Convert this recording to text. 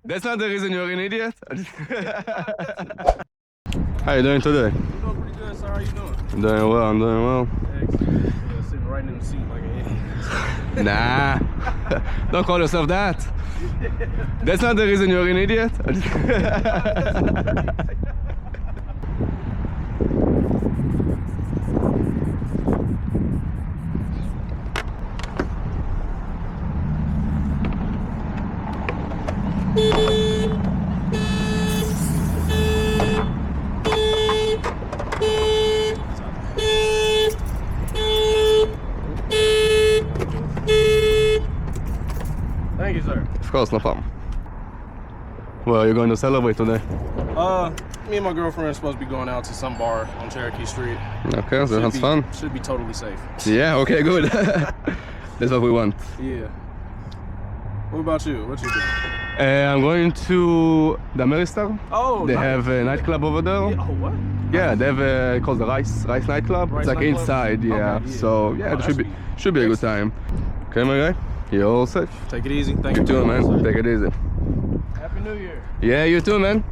That's not the reason you're an idiot. How you doing today? I'm doing pretty good, sir. How you doing? I'm doing well, I'm doing well. Excellent. Yeah, sitting right in the seat like an idiot. Nah, don't call yourself that. That's not the reason you're an idiot. Thank you, sir. Of course, no problem. Well, you're going to celebrate today. Me and my girlfriend are supposed to be going out to some bar on Cherokee Street. Okay, that sounds fun. Should be totally safe. Yeah, okay, good. That's what we want. Yeah. What about you? What you doing? I'm going to the Ameristar. Oh, They nice. have a nightclub over there. Yeah, oh, what? Yeah, they have a called the Rice nightclub. Rice it's like nightclub? inside, yeah. Okay, yeah. So yeah, Oh, it that's should be a good time. Okay, my guy, you're all safe. Take it easy. Thank you. You too, man. Sir. Take it easy. Happy New Year. Yeah, you too, man.